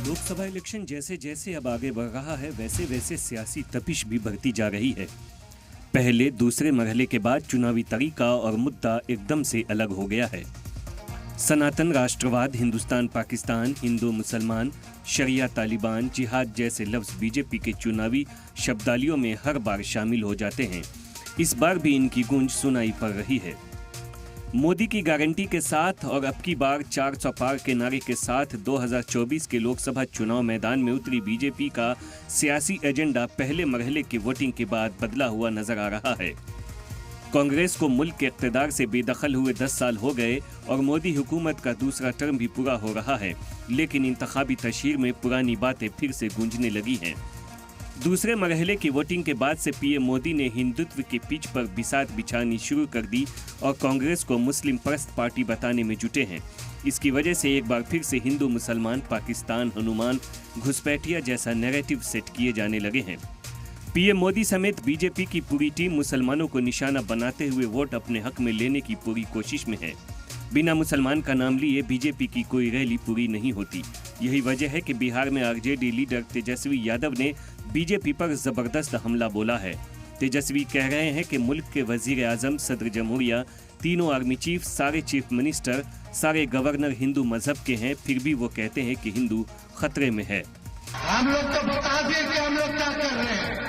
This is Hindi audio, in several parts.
लोकसभा इलेक्शन जैसे जैसे अब आगे बढ़ रहा है वैसे वैसे सियासी तपिश भी बढ़ती जा रही है। पहले दूसरे मरहले के बाद चुनावी तरीका और मुद्दा एकदम से अलग हो गया है। सनातन राष्ट्रवाद, हिंदुस्तान पाकिस्तान, हिंदू मुसलमान, शरिया तालिबान, जिहाद जैसे लफ्ज बीजेपी के चुनावी शब्दावलियों में हर बार शामिल हो जाते हैं। इस बार भी इनकी गूंज सुनाई पड़ रही है। मोदी की गारंटी के साथ और अब की बार 400 पार के नारे के साथ 2024 के लोकसभा चुनाव मैदान में उतरी बीजेपी का सियासी एजेंडा पहले मरहले की वोटिंग के बाद बदला हुआ नजर आ रहा है। कांग्रेस को मुल्क के इक़्तिदार से बेदखल हुए 10 साल हो गए और मोदी हुकूमत का दूसरा टर्म भी पूरा हो रहा है, लेकिन इंतखाबी तशहीर में पुरानी बातें फिर से गूंजने लगी हैं। दूसरे मरहले की वोटिंग के बाद से पीएम मोदी ने हिंदुत्व की पिच पर बिसात बिछानी शुरू कर दी और कांग्रेस को मुस्लिम परस्त पार्टी बताने में जुटे हैं। इसकी वजह से एक बार फिर से हिंदू मुसलमान, पाकिस्तान, हनुमान, घुसपैठिया जैसा नैरेटिव सेट किए जाने लगे हैं। पीएम मोदी समेत बीजेपी की पूरी टीम मुसलमानों को निशाना बनाते हुए वोट अपने हक में लेने की पूरी कोशिश में है। बिना मुसलमान का नाम लिए बीजेपी की कोई रैली पूरी नहीं होती। यही वजह है कि बिहार में आरजेडी लीडर तेजस्वी यादव ने बीजेपी पर जबरदस्त हमला बोला है। तेजस्वी कह रहे हैं कि मुल्क के वजीर आजम, सदर जमहूरिया, तीनों आर्मी चीफ, सारे चीफ मिनिस्टर, सारे गवर्नर हिंदू मजहब के हैं, फिर भी वो कहते हैं कि हिंदू खतरे में है। हम लोग तो बता दें कि हम लोग क्या कर रहे हैं।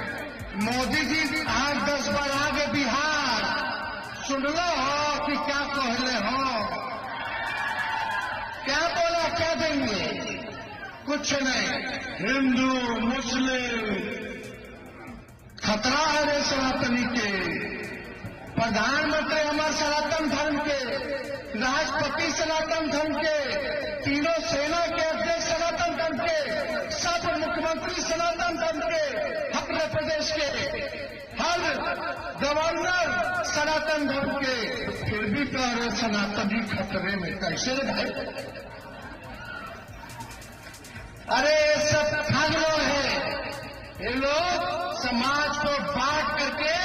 मोदी जी 8-10 बार आगे बिहार सुन लो कि क्या कह रहे हो, क्या बोला, क्या देंगे, कुछ नहीं। हिंदू मुस्लिम खतरा है रे सनातनी के। प्रधानमंत्री हमारे सनातन धर्म के, राष्ट्रपति सनातन धर्म के, तीनों सेना के अध्यक्ष सनातन धर्म के, सब मुख्यमंत्री सनातन धर्म के, अपने प्रदेश के हर गवर्नर सनातन धर्म के, फिर भी कह रहे सनातनी खतरे में। कैसे भाई? अरे सब ठग लोग हैं। ये लोग समाज को बांट करके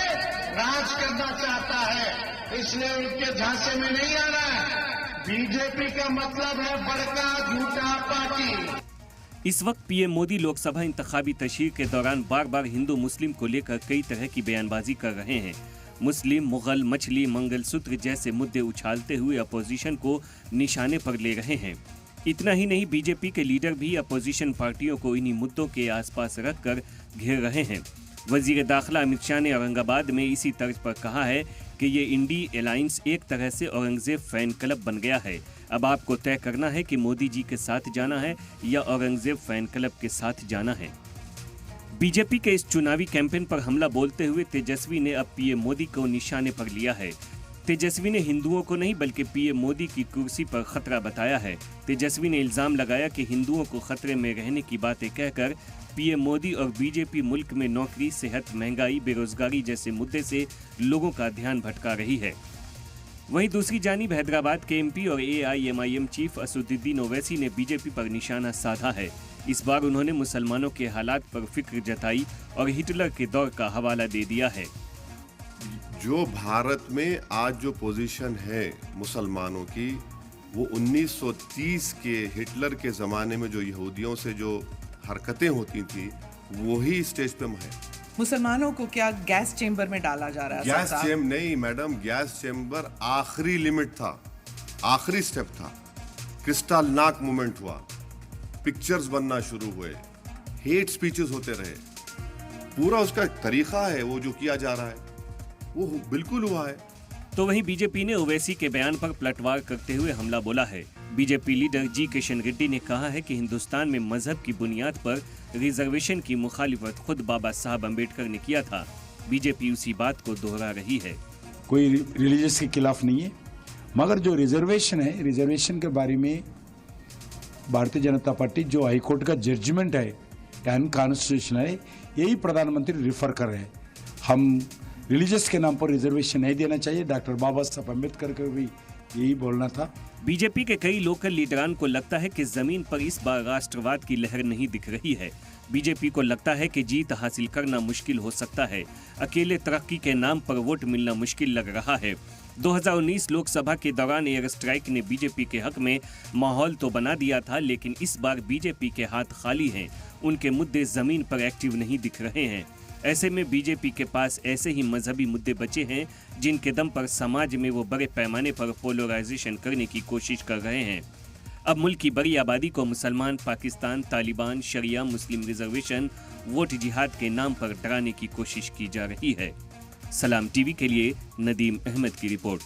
राज करना चाहता है, इसलिए उनके झांसे में नहीं आ रहा है। बीजेपी का मतलब है बड़का झूठा पार्टी। इस वक्त पीएम मोदी लोकसभा इंतखाबी तशहीर के दौरान बार बार हिंदू मुस्लिम को लेकर कई तरह की बयानबाजी कर रहे हैं। मुस्लिम, मुगल, मछली, मंगलसूत्र जैसे मुद्दे उछालते हुए अपोजिशन को निशाने पर ले रहे हैं। इतना ही नहीं, बीजेपी के लीडर भी अपोजिशन पार्टियों को इन्हीं मुद्दों के आसपास रखकर घेर रहे हैं। वजीर दाखिला अमित शाह ने औरंगाबाद में इसी तर्ज पर कहा है कि ये इंडी अलायंस एक तरह से औरंगजेब फैन क्लब बन गया है। अब आपको तय करना है कि मोदी जी के साथ जाना है या औरंगजेब फैन क्लब के साथ जाना है। बीजेपी के इस चुनावी कैंपेन पर हमला बोलते हुए तेजस्वी ने अब पीएम मोदी को निशाने पर लिया है। तेजस्वी ने हिंदुओं को नहीं बल्कि पीएम मोदी की कुर्सी पर खतरा बताया है। तेजस्वी ने इल्जाम लगाया कि हिंदुओं को खतरे में रहने की बातें कहकर पीएम मोदी और बीजेपी मुल्क में नौकरी, सेहत, महंगाई, बेरोजगारी जैसे मुद्दे से लोगों का ध्यान भटका रही है। वहीं दूसरी जानिब हैदराबाद के एमपी और एआईएमआईएम चीफ असदुद्दीन ओवैसी ने बीजेपी पर निशाना साधा है। इस बार उन्होंने मुसलमानों के हालात पर फिक्र जताई और हिटलर के दौर का हवाला दे दिया है। जो भारत में आज जो पोजीशन है मुसलमानों की, वो 1930 के हिटलर के ज़माने में जो यहूदियों से जो हरकतें होती थी वही स्टेज पे है। मुसलमानों को क्या गैस चेंबर में डाला जा रहा है? गैस चेंबर नहीं मैडम, गैस चेंबर आखिरी लिमिट था, आखिरी स्टेप था। क्रिस्टल नाक मूवमेंट हुआ, पिक्चर्स बनना शुरू हुए, हेट स्पीचेस होते रहे। पूरा उसका तरीका है, वो जो किया जा रहा है वो बिल्कुल हुआ है। तो वहीं बीजेपी ने ओवैसी के बयान पर पलटवार करते हुए हमला बोला है। बीजेपी लीडर जी किशन रेड्डी ने कहा है कि हिंदुस्तान में मजहब की बुनियाद पर रिजर्वेशन की मुखालिफत खुद बाबा साहब अम्बेडकर ने किया था। बीजेपी उसी बात को दोहरा रही है। कोई रिलीजियस के खिलाफ नहीं है, मगर जो रिजर्वेशन है, रिजर्वेशन के बारे में भारतीय जनता पार्टी जो हाईकोर्ट का जजमेंट है अनकॉन्स्टिट्यूशनल है, यही प्रधानमंत्री रिफर कर रहे हैं। हम रिलीजियस के नाम पर रिजर्वेशन नहीं देना चाहिए। डॉक्टर बाबा साहब अम्बेडकर को भी यही बोलना था। बीजेपी के कई लोकल लीडरान को लगता है कि जमीन पर इस बार राष्ट्रवाद की लहर नहीं दिख रही है। बीजेपी को लगता है कि जीत हासिल करना मुश्किल हो सकता है। अकेले तरक्की के नाम पर वोट मिलना मुश्किल लग रहा है। 2019 लोकसभा के दौरान एयर स्ट्राइक ने बीजेपी के हक में माहौल तो बना दिया था, लेकिन इस बार बीजेपी के हाथ खाली हैं। उनके मुद्दे जमीन पर एक्टिव नहीं दिख रहे हैं। ऐसे में बीजेपी के पास ऐसे ही मजहबी मुद्दे बचे हैं जिनके दम पर समाज में वो बड़े पैमाने पर पोलराइजेशन करने की कोशिश कर रहे हैं। अब मुल्क की बड़ी आबादी को मुसलमान, पाकिस्तान, तालिबान, शरिया, मुस्लिम रिजर्वेशन, वोट जिहाद के नाम पर डराने की कोशिश की जा रही है। सलाम टीवी के लिए नदीम अहमद की रिपोर्ट।